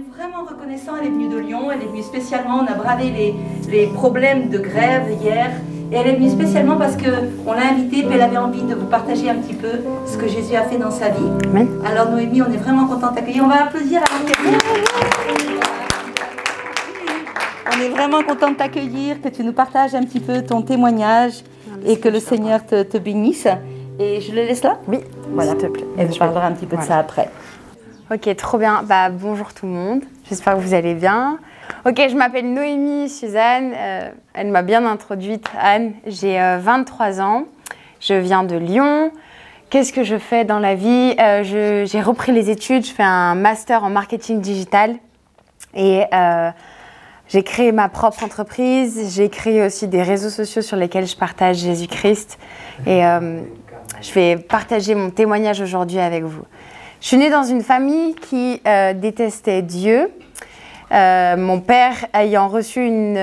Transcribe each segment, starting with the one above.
est vraiment reconnaissant, elle est venue de Lyon, elle est venue spécialement, on a bravé les problèmes de grève hier, et elle est venue spécialement parce qu'on l'a invitée, puis elle avait envie de vous partager un petit peu ce que Jésus a fait dans sa vie. Oui. Alors Noémie, on est vraiment content de t'accueillir, on va applaudir avant qu'elle vienne. On est vraiment content de t'accueillir, que tu nous partages un petit peu ton témoignage et que le Seigneur te bénisse. Et je le laisse là? Oui, voilà, s'il te plaît. Elle nous parlera un petit peu de ça après. Ok, trop bien. Bah, bonjour tout le monde. J'espère que vous allez bien. Ok, je m'appelle Noémie Suzanne. Elle m'a bien introduite, Anne. J'ai 23 ans. Je viens de Lyon. Qu'est-ce que je fais dans la vie? J'ai repris les études. Je fais un master en marketing digital. Et j'ai créé ma propre entreprise. J'ai créé aussi des réseaux sociaux sur lesquels je partage Jésus-Christ. Et je vais partager mon témoignage aujourd'hui avec vous. Je suis née dans une famille qui détestait Dieu. Mon père ayant reçu une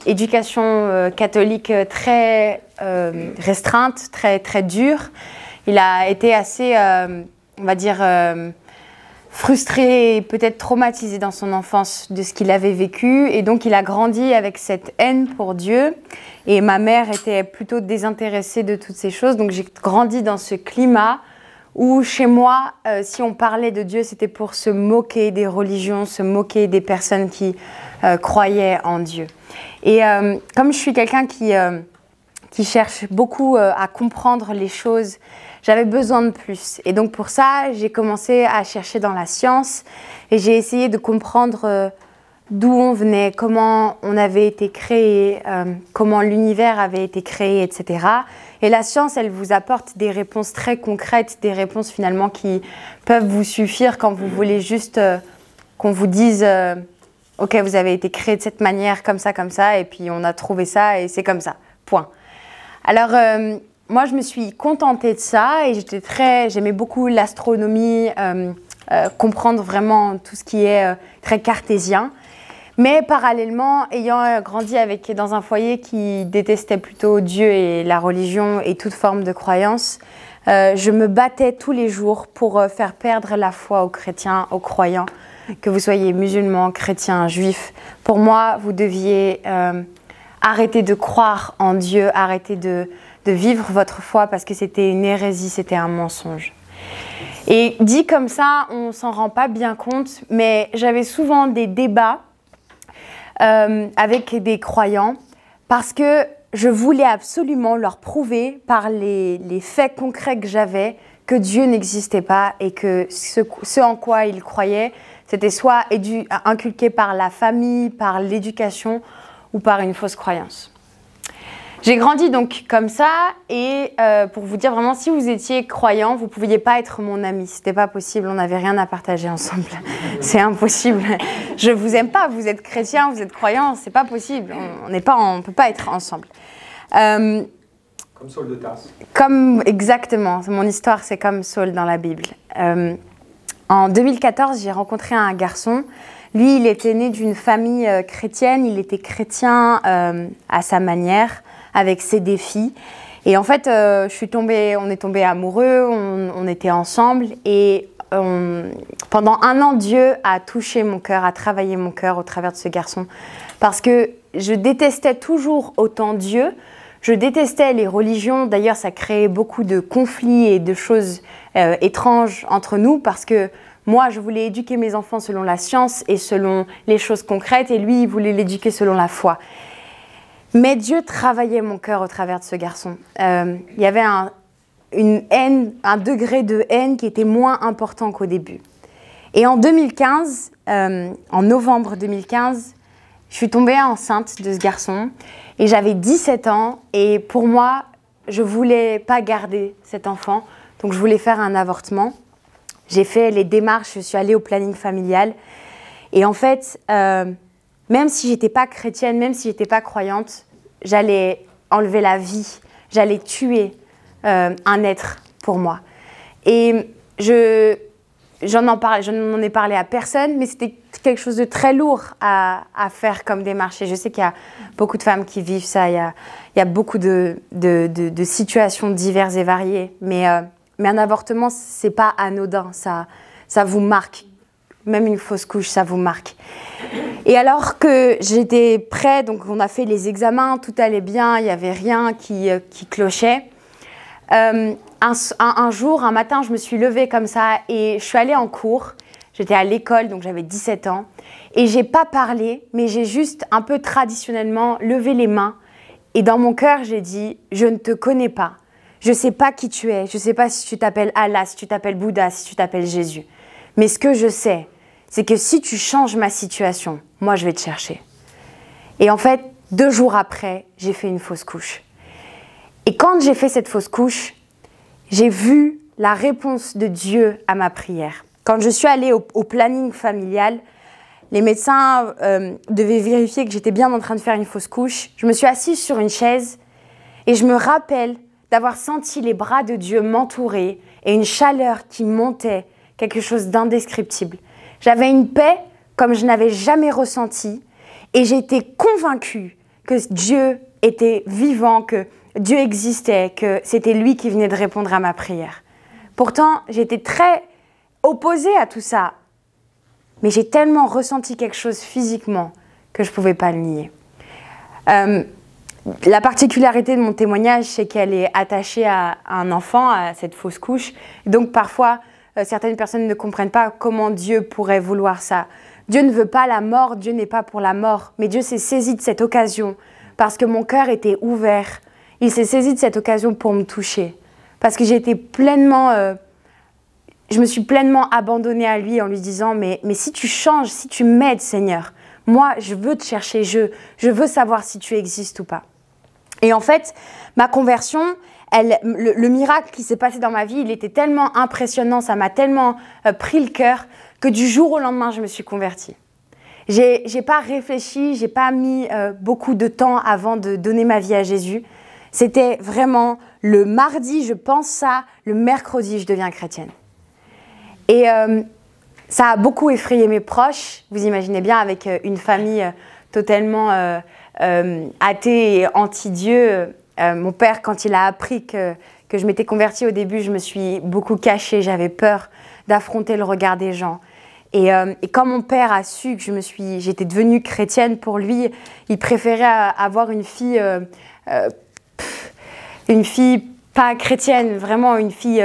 éducation catholique très restreinte, très dure. Il a été assez, on va dire, frustré et peut-être traumatisé dans son enfance de ce qu'il avait vécu. Et donc, il a grandi avec cette haine pour Dieu. Et ma mère était plutôt désintéressée de toutes ces choses. Donc, j'ai grandi dans ce climat où, chez moi, si on parlait de Dieu, c'était pour se moquer des religions, se moquer des personnes qui croyaient en Dieu. Et comme je suis quelqu'un qui cherche beaucoup à comprendre les choses, j'avais besoin de plus. Et donc pour ça, j'ai commencé à chercher dans la science et j'ai essayé de comprendre d'où on venait, comment on avait été créé, comment l'univers avait été créé, etc. Et la science, elle vous apporte des réponses très concrètes, des réponses finalement qui peuvent vous suffire quand vous voulez juste qu'on vous dise « Ok, vous avez été créé de cette manière, comme ça, et puis on a trouvé ça et c'est comme ça, point ». Alors, moi, je me suis contentée de ça et j'aimais beaucoup l'astronomie, comprendre vraiment tout ce qui est très cartésien. Mais parallèlement, ayant grandi dans un foyer qui détestait plutôt Dieu et la religion et toute forme de croyance, je me battais tous les jours pour faire perdre la foi aux chrétiens, aux croyants, que vous soyez musulmans, chrétiens, juifs. Pour moi, vous deviez arrêter de croire en Dieu, arrêter de vivre votre foi parce que c'était une hérésie, c'était un mensonge. Et dit comme ça, on ne s'en rend pas bien compte, mais j'avais souvent des débats avec des croyants parce que je voulais absolument leur prouver par les faits concrets que j'avais que Dieu n'existait pas et que ce en quoi ils croyaient, c'était soit inculqué par la famille, par l'éducation ou par une fausse croyance. J'ai grandi donc comme ça et pour vous dire vraiment, si vous étiez croyant, vous ne pouviez pas être mon ami. C'était pas possible, on n'avait rien à partager ensemble. C'est impossible. Je vous aime pas, vous êtes chrétien, vous êtes croyant, c'est pas possible. On peut pas être ensemble. Comme Saul de Tarse. Exactement, mon histoire c'est comme Saul dans la Bible. En 2014, j'ai rencontré un garçon. Lui, il était né d'une famille chrétienne, il était chrétien à sa manière, avec ses défis. Et en fait, on est tombés amoureux, on était ensemble et pendant un an, Dieu a touché mon cœur, a travaillé mon cœur au travers de ce garçon. Parce que je détestais toujours autant Dieu, je détestais les religions. D'ailleurs, ça créait beaucoup de conflits et de choses étranges entre nous parce que moi, je voulais éduquer mes enfants selon la science et selon les choses concrètes et lui, il voulait l'éduquer selon la foi. Mais Dieu travaillait mon cœur au travers de ce garçon. Il y avait un degré de haine qui était moins important qu'au début. Et en 2015, en novembre 2015, je suis tombée enceinte de ce garçon et j'avais 17 ans et pour moi, je ne voulais pas garder cet enfant, donc je voulais faire un avortement. J'ai fait les démarches, je suis allée au planning familial et en fait, même si j'étais pas chrétienne, même si j'étais pas croyante, j'allais enlever la vie, j'allais tuer un être pour moi. Et je n'en ai parlé à personne, mais c'était quelque chose de très lourd à faire comme démarche. Et je sais qu'il y a beaucoup de femmes qui vivent ça, il y a beaucoup de situations diverses et variées. Mais un avortement, c'est pas anodin, ça vous marque même une fausse couche, ça vous marque. Et alors que j'étais prête, donc on a fait les examens, tout allait bien, il n'y avait rien qui clochait. Un jour, un matin, je me suis levée comme ça et je suis allée en cours. J'étais à l'école, donc j'avais 17 ans. Et j'ai pas parlé, mais j'ai juste un peu traditionnellement levé les mains. Et dans mon cœur, j'ai dit, je ne te connais pas. Je sais pas qui tu es. Je sais pas si tu t'appelles Allah, si tu t'appelles Bouddha, si tu t'appelles Jésus. Mais ce que je sais, c'est que si tu changes ma situation, moi, je vais te chercher. Et en fait, 2 jours après, j'ai fait une fausse couche. Et quand j'ai fait cette fausse couche, j'ai vu la réponse de Dieu à ma prière. Quand je suis allée au planning familial, les médecins devaient vérifier que j'étais bien en train de faire une fausse couche. Je me suis assise sur une chaise et je me rappelle d'avoir senti les bras de Dieu m'entourer et une chaleur qui montait, quelque chose d'indescriptible. J'avais une paix comme je n'avais jamais ressentie et j'étais convaincue que Dieu était vivant, que Dieu existait, que c'était lui qui venait de répondre à ma prière. Pourtant, j'étais très opposée à tout ça. Mais j'ai tellement ressenti quelque chose physiquement que je ne pouvais pas le nier. La particularité de mon témoignage, c'est qu'elle est attachée à un enfant, à cette fausse couche. Donc parfois, certaines personnes ne comprennent pas comment Dieu pourrait vouloir ça. Dieu ne veut pas la mort, Dieu n'est pas pour la mort. Mais Dieu s'est saisi de cette occasion parce que mon cœur était ouvert. Il s'est saisi de cette occasion pour me toucher. Parce que j'ai été pleinement... je me suis pleinement abandonnée à lui en lui disant mais si tu changes, si tu m'aides Seigneur, moi je veux te chercher, je veux savoir si tu existes ou pas. Et en fait, ma conversion, le miracle qui s'est passé dans ma vie, il était tellement impressionnant, ça m'a tellement pris le cœur que du jour au lendemain, je me suis convertie. J'ai pas réfléchi, j'ai pas mis beaucoup de temps avant de donner ma vie à Jésus. C'était vraiment le mardi, je pense ça, le mercredi, je deviens chrétienne. Et ça a beaucoup effrayé mes proches. Vous imaginez bien, avec une famille totalement athée et anti-Dieu. Mon père, quand il a appris que je m'étais convertie au début, je me suis beaucoup cachée. J'avais peur d'affronter le regard des gens. Et quand mon père a su que j'étais devenue chrétienne, pour lui, il préférait avoir une fille pas chrétienne, vraiment une fille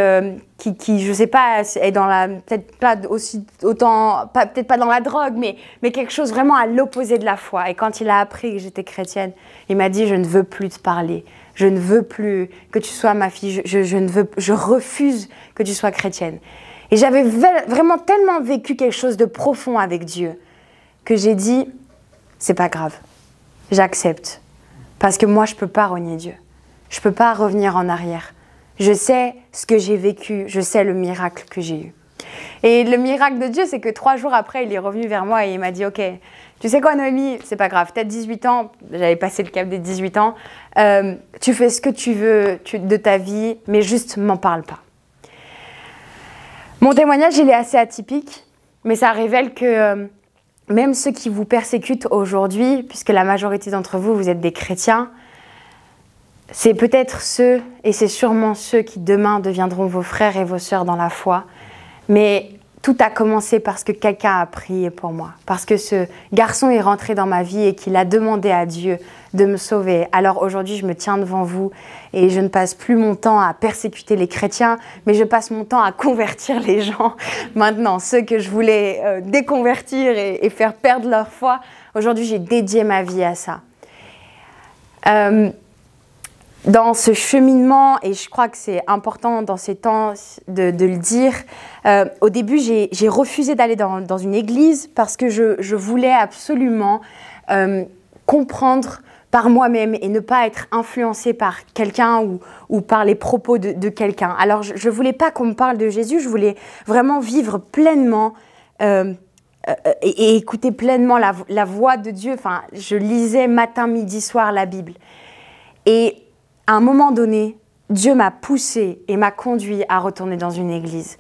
qui je sais pas, est dans la, peut-être pas aussi autant, peut-être pas dans la drogue, mais quelque chose vraiment à l'opposé de la foi. Et quand il a appris que j'étais chrétienne, il m'a dit, je ne veux plus te parler, je ne veux plus que tu sois ma fille, je refuse que tu sois chrétienne. Et j'avais vraiment tellement vécu quelque chose de profond avec Dieu que j'ai dit, c'est pas grave, j'accepte, parce que moi je peux pas renier Dieu. Je ne peux pas revenir en arrière. Je sais ce que j'ai vécu, je sais le miracle que j'ai eu. Et le miracle de Dieu, c'est que 3 jours après, il est revenu vers moi et il m'a dit « Ok, tu sais quoi Noémie, c'est pas grave, peut-être 18 ans, j'avais passé le cap des 18 ans, tu fais ce que tu veux de ta vie, mais juste m'en parle pas. » Mon témoignage, il est assez atypique, mais ça révèle que même ceux qui vous persécutent aujourd'hui, puisque la majorité d'entre vous, vous êtes des chrétiens, c'est peut-être ceux, et c'est sûrement ceux qui demain deviendront vos frères et vos sœurs dans la foi. Mais tout a commencé parce que quelqu'un a prié pour moi. Parce que ce garçon est rentré dans ma vie et qu'il a demandé à Dieu de me sauver. Alors aujourd'hui, je me tiens devant vous et je ne passe plus mon temps à persécuter les chrétiens, mais je passe mon temps à convertir les gens. Maintenant, ceux que je voulais déconvertir et faire perdre leur foi, aujourd'hui, j'ai dédié ma vie à ça. Dans ce cheminement, et je crois que c'est important dans ces temps de le dire, au début j'ai refusé d'aller dans une église parce que je voulais absolument comprendre par moi-même et ne pas être influencée par quelqu'un ou par les propos de quelqu'un. Alors je ne voulais pas qu'on me parle de Jésus, je voulais vraiment vivre pleinement et écouter pleinement la voix de Dieu. Enfin, je lisais matin, midi, soir la Bible. Et à un moment donné, Dieu m'a poussé et m'a conduit à retourner dans une église,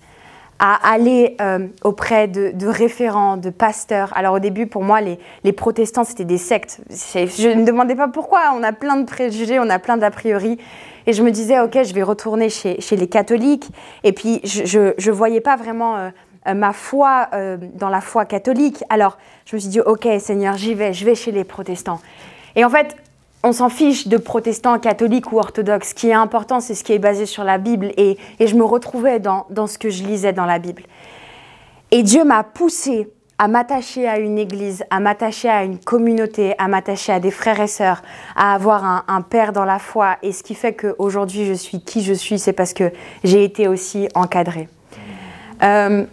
à aller auprès de référents, de pasteurs. Alors au début, pour moi, les protestants, c'était des sectes. Je ne me demandais pas pourquoi, on a plein de préjugés, on a plein d'a priori. Et je me disais, ok, je vais retourner chez les catholiques. Et puis, je ne voyais pas vraiment ma foi dans la foi catholique. Alors, je me suis dit, ok Seigneur, je vais chez les protestants. Et en fait, on s'en fiche de protestants, catholiques ou orthodoxes. Ce qui est important, c'est ce qui est basé sur la Bible. Et je me retrouvais dans ce que je lisais dans la Bible. Et Dieu m'a poussée à m'attacher à une église, à m'attacher à une communauté, à m'attacher à des frères et sœurs, à avoir un père dans la foi. Et ce qui fait qu'aujourd'hui, je suis qui je suis, c'est parce que j'ai été aussi encadrée. Je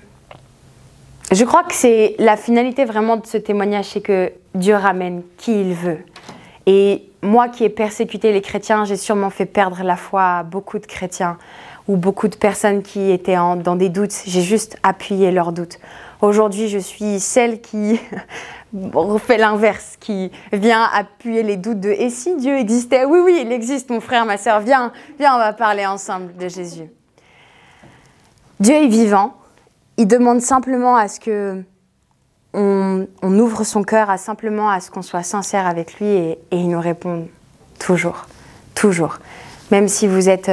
crois que c'est la finalité vraiment de ce témoignage, c'est que Dieu ramène qui il veut. Et moi qui ai persécuté les chrétiens, j'ai sûrement fait perdre la foi à beaucoup de chrétiens ou beaucoup de personnes qui étaient dans des doutes. J'ai juste appuyé leurs doutes. Aujourd'hui, je suis celle qui fait l'inverse, qui vient appuyer les doutes de « Et si Dieu existait ?» Oui, oui, il existe, mon frère, ma sœur, viens, on va parler ensemble de Jésus. Dieu est vivant. Il demande simplement à ce qu'on ouvre son cœur, simplement à ce qu'on soit sincère avec lui et il nous répond toujours, toujours. Même si vous êtes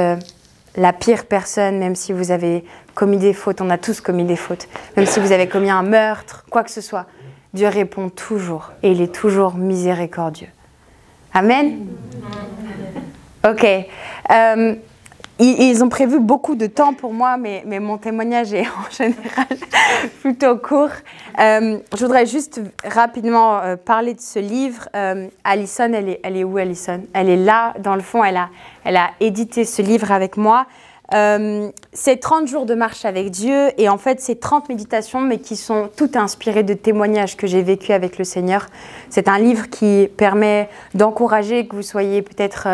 la pire personne, même si vous avez commis des fautes, on a tous commis des fautes, même si vous avez commis un meurtre, quoi que ce soit, Dieu répond toujours et il est toujours miséricordieux. Amen. Ok. Ils ont prévu beaucoup de temps pour moi, mais mon témoignage est en général plutôt court. Je voudrais juste rapidement parler de ce livre. Alison, elle est où, Alison? Elle est là, dans le fond, elle a édité ce livre avec moi. C'est 30 jours de marche avec Dieu et en fait, c'est 30 méditations, mais qui sont toutes inspirées de témoignages que j'ai vécus avec le Seigneur. C'est un livre qui permet d'encourager que vous soyez peut-être...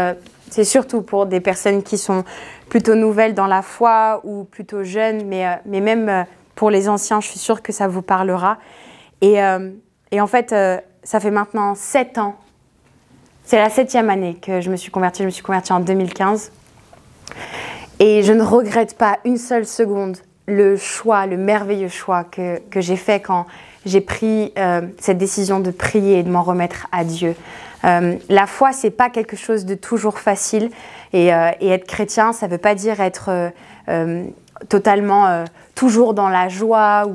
c'est surtout pour des personnes qui sont plutôt nouvelles dans la foi ou plutôt jeunes, mais même pour les anciens, je suis sûre que ça vous parlera. Et en fait, ça fait maintenant 7 ans. C'est la 7e année que je me suis convertie. Je me suis convertie en 2015. Et je ne regrette pas une seule seconde le choix, le merveilleux choix que j'ai fait quand j'ai pris cette décision de prier et de m'en remettre à Dieu. La foi, c'est pas quelque chose de toujours facile et être chrétien, ça veut pas dire être totalement toujours dans la joie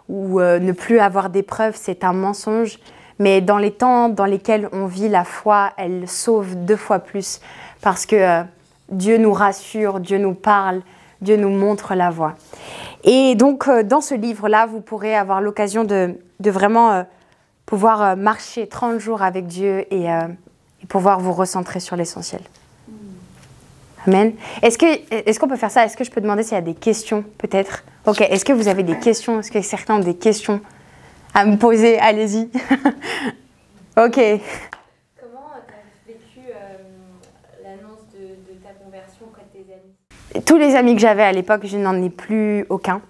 ou ne plus avoir d'épreuves, c'est un mensonge. Mais dans les temps dans lesquels on vit, la foi, elle sauve 2 fois plus parce que Dieu nous rassure, Dieu nous parle, Dieu nous montre la voie. Et donc, dans ce livre-là, vous pourrez avoir l'occasion de vraiment pouvoir marcher 30 jours avec Dieu et pouvoir vous recentrer sur l'essentiel. Amen. Est-ce qu'on peut faire ça? Est-ce que je peux demander s'il y a des questions, peut-être? Ok, est-ce que vous avez des questions? Est-ce que certains ont des questions à me poser? Allez-y. Ok. Comment tu as vécu l'annonce de ta conversion auprès de tes amis? Tous les amis que j'avais à l'époque, je n'en ai plus aucun.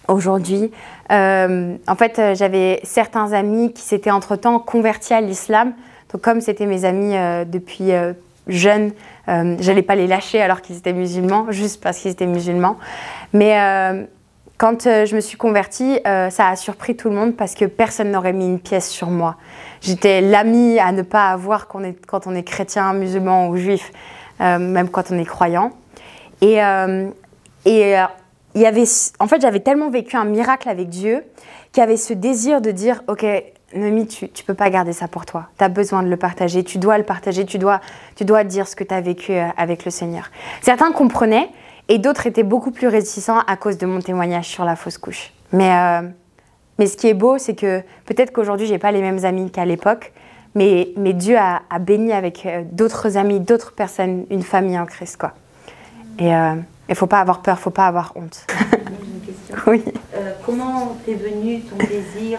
Aujourd'hui, en fait, j'avais certains amis qui s'étaient entre-temps convertis à l'islam. Donc, comme c'était mes amis depuis jeunes, j'allais pas les lâcher alors qu'ils étaient musulmans, juste parce qu'ils étaient musulmans. Mais quand je me suis convertie, ça a surpris tout le monde parce que personne n'aurait mis une pièce sur moi. J'étais l'amie à ne pas avoir quand on est chrétien, musulman ou juif, même quand on est croyant. Et en fait, j'avais tellement vécu un miracle avec Dieu qu'il y avait ce désir de dire « Ok, Noémie, tu ne peux pas garder ça pour toi. Tu as besoin de le partager. Tu dois le partager. Tu dois dire ce que tu as vécu avec le Seigneur. » Certains comprenaient et d'autres étaient beaucoup plus réticents à cause de mon témoignage sur la fausse couche. Mais ce qui est beau, c'est que peut-être qu'aujourd'hui, je n'ai pas les mêmes amis qu'à l'époque, mais Dieu a béni avec d'autres amis, d'autres personnes, une famille en Christ, quoi. Et il ne faut pas avoir peur, il ne faut pas avoir honte. J'ai une question. Oui. Comment t'es venu ton désir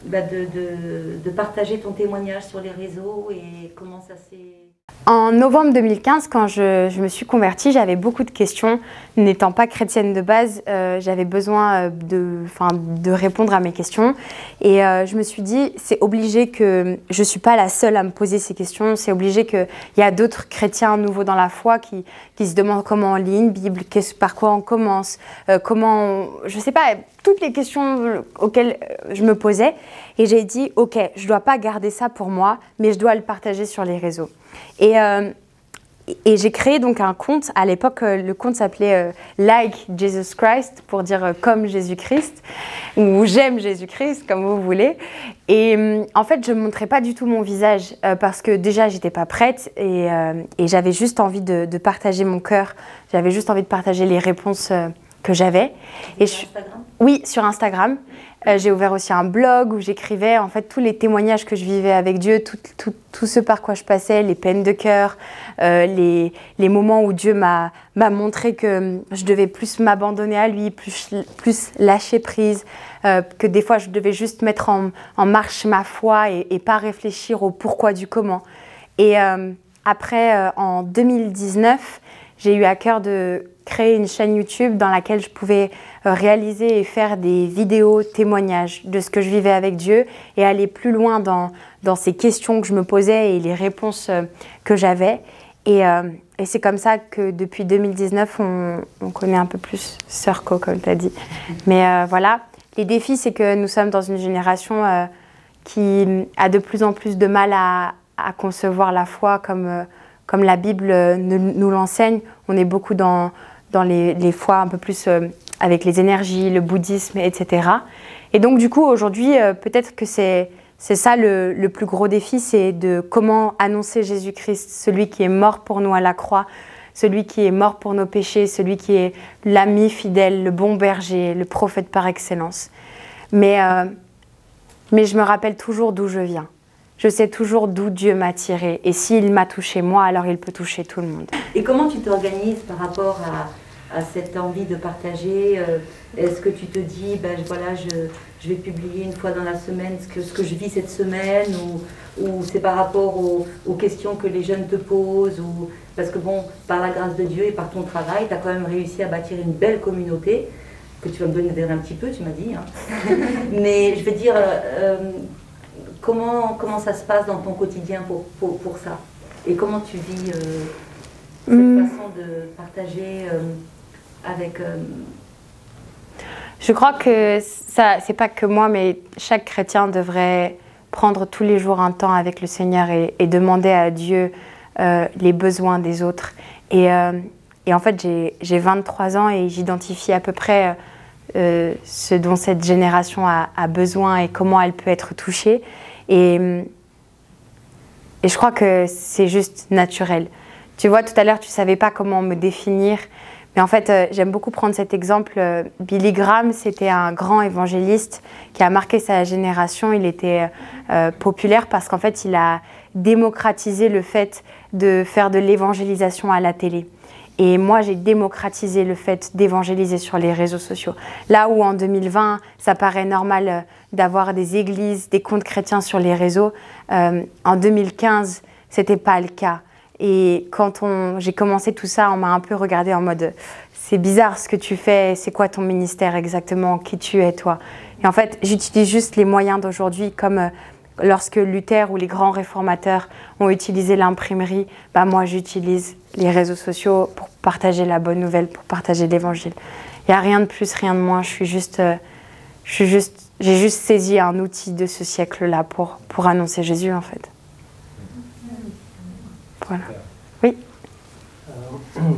de partager ton témoignage sur les réseaux et comment ça s'est... En novembre 2015, quand je me suis convertie, j'avais beaucoup de questions. N'étant pas chrétienne de base, j'avais besoin de répondre à mes questions. Et je me suis dit, c'est obligé que je ne suis pas la seule à me poser ces questions. C'est obligé qu'il y a d'autres chrétiens nouveaux dans la foi qui se demandent comment on lit une Bible, par quoi on commence, je ne sais pas, toutes les questions auxquelles je me posais. Et j'ai dit, ok, je ne dois pas garder ça pour moi, mais je dois le partager sur les réseaux. Et et j'ai créé donc un compte. À l'époque, le compte s'appelait Like Jesus Christ, pour dire comme Jésus-Christ, ou j'aime Jésus-Christ, comme vous voulez. Et en fait, je ne montrais pas du tout mon visage parce que déjà, j'étais pas prête et j'avais juste envie de partager mon cœur. J'avais juste envie de partager les réponses que j'avais. Oui, sur Instagram. J'ai ouvert aussi un blog où j'écrivais en fait tous les témoignages que je vivais avec Dieu, tout ce par quoi je passais, les peines de cœur, les moments où Dieu m'a montré que je devais plus m'abandonner à lui, plus lâcher prise, que des fois je devais juste mettre en marche ma foi et pas réfléchir au pourquoi du comment. Et après, en 2019, j'ai eu à cœur de créer une chaîne YouTube dans laquelle je pouvais réaliser et faire des vidéos témoignages de ce que je vivais avec Dieu et aller plus loin dans ces questions que je me posais et les réponses que j'avais. Et c'est comme ça que depuis 2019, on connaît un peu plus Sœur Co, comme tu as dit. Mais voilà, les défis, c'est que nous sommes dans une génération qui a de plus en plus de mal à concevoir la foi comme la Bible nous l'enseigne. On est beaucoup dans les foi un peu plus avec les énergies, le bouddhisme, etc. Et donc du coup, aujourd'hui, peut-être que c'est ça le plus gros défi, c'est de comment annoncer Jésus-Christ, celui qui est mort pour nous à la croix, celui qui est mort pour nos péchés, celui qui est l'ami fidèle, le bon berger, le prophète par excellence. Mais je me rappelle toujours d'où je viens. Je sais toujours d'où Dieu m'a tiré. Et s'il m'a touché moi, alors il peut toucher tout le monde. Et comment tu t'organises par rapport à cette envie de partager? Est-ce que tu te dis, ben, voilà, je vais publier une fois dans la semaine ce que je vis cette semaine, ou c'est par rapport aux questions que les jeunes te posent, ou parce que bon, par la grâce de Dieu et par ton travail, tu as quand même réussi à bâtir une belle communauté, que tu vas me donner un petit peu, tu m'as dit. Hein. Mais je veux dire... Comment ça se passe dans ton quotidien pour ça? Et comment tu vis cette façon de partager avec... Je crois que ça, c'est pas que moi, mais chaque chrétien devrait prendre tous les jours un temps avec le Seigneur et demander à Dieu les besoins des autres. Et en fait, j'ai 23 ans et j'identifie à peu près ce dont cette génération a besoin et comment elle peut être touchée. Et je crois que c'est juste naturel. Tu vois, tout à l'heure, tu ne savais pas comment me définir. Mais en fait, j'aime beaucoup prendre cet exemple. Billy Graham, c'était un grand évangéliste qui a marqué sa génération. Il était populaire parce qu'en fait, il a démocratisé le fait de faire de l'évangélisation à la télé. Et moi, j'ai démocratisé le fait d'évangéliser sur les réseaux sociaux. Là où en 2020, ça paraît normal d'avoir des églises, des comptes chrétiens sur les réseaux, en 2015, c'était pas le cas. Et quand j'ai commencé tout ça, on m'a un peu regardé en mode « c'est bizarre ce que tu fais, c'est quoi ton ministère exactement, qui tu es toi ?» Et en fait, j'utilise juste les moyens d'aujourd'hui comme... Lorsque Luther ou les grands réformateurs ont utilisé l'imprimerie, bah moi j'utilise les réseaux sociaux pour partager la bonne nouvelle, pour partager l'évangile. Il n'y a rien de plus, rien de moins. J'ai juste saisi un outil de ce siècle-là pour annoncer Jésus en fait. Voilà. Oui.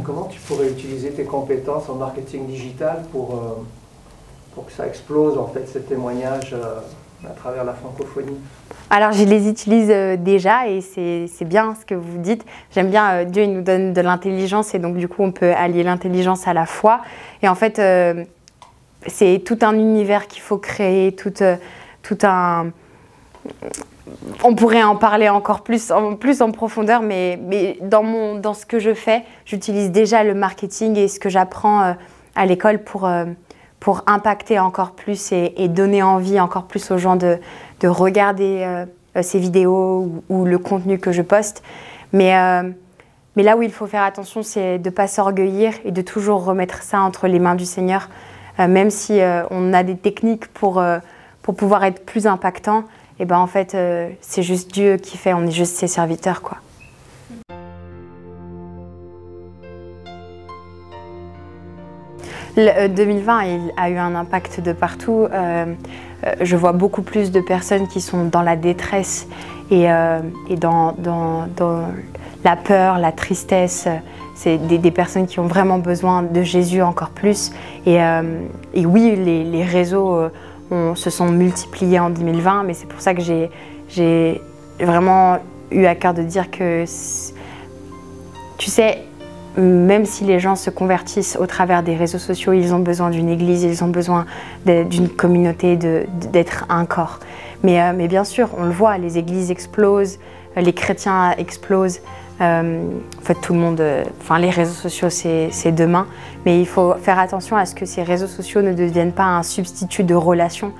Comment tu pourrais utiliser tes compétences en marketing digital pour que ça explose en fait ces témoignages à travers la francophonie? Alors, je les utilise déjà et c'est bien ce que vous dites. J'aime bien, Dieu il nous donne de l'intelligence et donc du coup, on peut allier l'intelligence à la foi. Et en fait, c'est tout un univers qu'il faut créer, tout un... On pourrait en parler encore plus en profondeur, mais dans ce que je fais, j'utilise déjà le marketing et ce que j'apprends à l'école pour impacter encore plus et donner envie encore plus aux gens de regarder ces vidéos ou le contenu que je poste. Mais là où il faut faire attention, c'est de ne pas s'orgueillir et de toujours remettre ça entre les mains du Seigneur. Même si on a des techniques pour pouvoir être plus impactant, et ben en fait, c'est juste Dieu qui fait, on est juste ses serviteurs, quoi. Le 2020 il a eu un impact de partout. Je vois beaucoup plus de personnes qui sont dans la détresse et dans la peur, la tristesse. C'est des personnes qui ont vraiment besoin de Jésus encore plus. Et oui, les réseaux se sont multipliés en 2020, mais c'est pour ça que j'ai vraiment eu à cœur de dire que, tu sais, même si les gens se convertissent au travers des réseaux sociaux, ils ont besoin d'une église, ils ont besoin d'une communauté, d'être un corps. Mais bien sûr, on le voit, les églises explosent, les chrétiens explosent. En fait, tout le monde, les réseaux sociaux, c'est demain. Mais il faut faire attention à ce que ces réseaux sociaux ne deviennent pas un substitut de relations,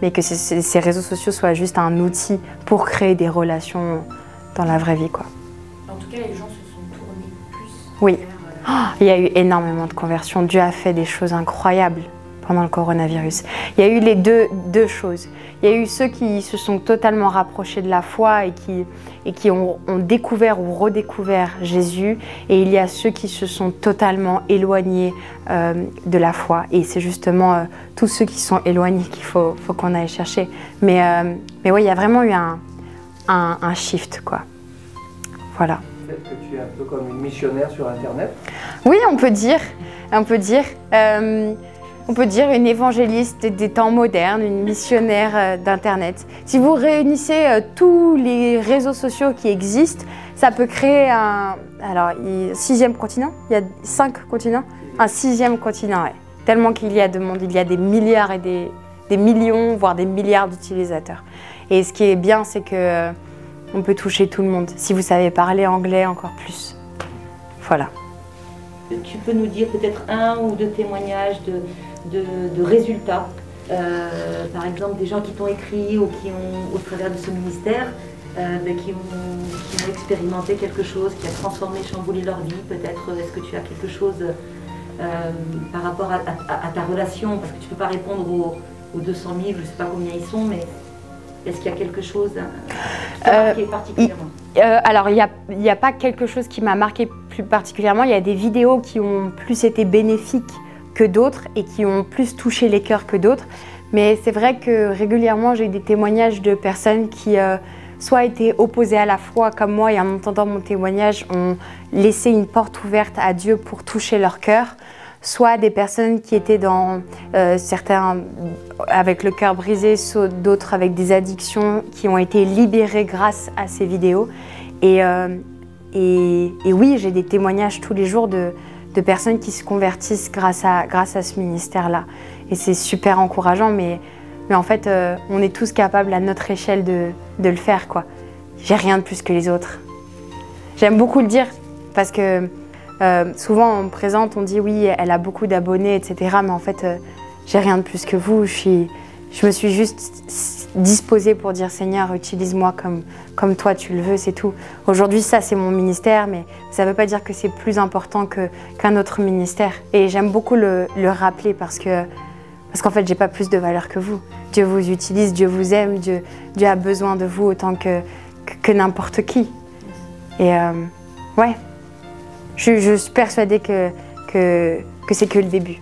mais que ces réseaux sociaux soient juste un outil pour créer des relations dans la vraie vie, quoi. En tout cas, les gens se sont tournés plus oui. vers... Il y a eu énormément de conversions. Dieu a fait des choses incroyables pendant le coronavirus. Il y a eu les deux choses. Il y a eu ceux qui se sont totalement rapprochés de la foi et qui ont découvert ou redécouvert Jésus. Et il y a ceux qui se sont totalement éloignés de la foi. Et c'est justement tous ceux qui sont éloignés qu'il faut qu'on aille chercher. Mais oui, il y a vraiment eu un shift, quoi. Voilà. Peut-être que tu es un peu comme une missionnaire sur Internet. Oui, on peut dire. On peut dire une évangéliste des temps modernes, une missionnaire d'Internet. Si vous réunissez tous les réseaux sociaux qui existent, ça peut créer un 6e continent. Il y a 5 continents. Un 6e continent, ouais. Tellement qu'il y a de monde, il y a des milliards et des millions, voire des milliards d'utilisateurs. Et ce qui est bien, c'est que on peut toucher tout le monde. Si vous savez parler anglais, encore plus. Voilà. Tu peux nous dire peut-être un ou deux témoignages de résultats, par exemple des gens qui t'ont écrit ou qui ont, au travers de ce ministère, qui ont expérimenté quelque chose qui a transformé, chamboulé leur vie, peut-être. Est-ce que tu as quelque chose par rapport à ta relation, parce que tu ne peux pas répondre aux 200 000, je ne sais pas combien ils sont, mais est-ce qu'il y a quelque chose qui t'a marqué particulièrement? Alors, il n'y a pas quelque chose qui m'a marqué plus particulièrement. Il y a des vidéos qui ont plus été bénéfiques que d'autres et qui ont plus touché les cœurs que d'autres. Mais c'est vrai que régulièrement, j'ai des témoignages de personnes qui soit étaient opposées à la foi comme moi et en entendant mon témoignage ont laissé une porte ouverte à Dieu pour toucher leur cœur, soit des personnes qui étaient dans certains avec le cœur brisé, d'autres avec des addictions qui ont été libérées grâce à ces vidéos. Et oui, j'ai des témoignages tous les jours de personnes qui se convertissent grâce à ce ministère-là. Et c'est super encourageant, mais en fait, on est tous capables à notre échelle de le faire, quoi. J'ai rien de plus que les autres. J'aime beaucoup le dire parce que souvent on me présente, on dit oui, elle a beaucoup d'abonnés, etc. Mais en fait, j'ai rien de plus que vous. Je me suis juste disposée pour dire Seigneur, utilise-moi comme toi tu le veux, c'est tout. Aujourd'hui, ça c'est mon ministère, mais ça ne veut pas dire que c'est plus important qu'un autre ministère. Et j'aime beaucoup le rappeler parce qu'en fait, j'ai pas plus de valeur que vous. Dieu vous utilise, Dieu vous aime, Dieu a besoin de vous autant que n'importe qui. Et ouais, je suis persuadée que c'est que le début.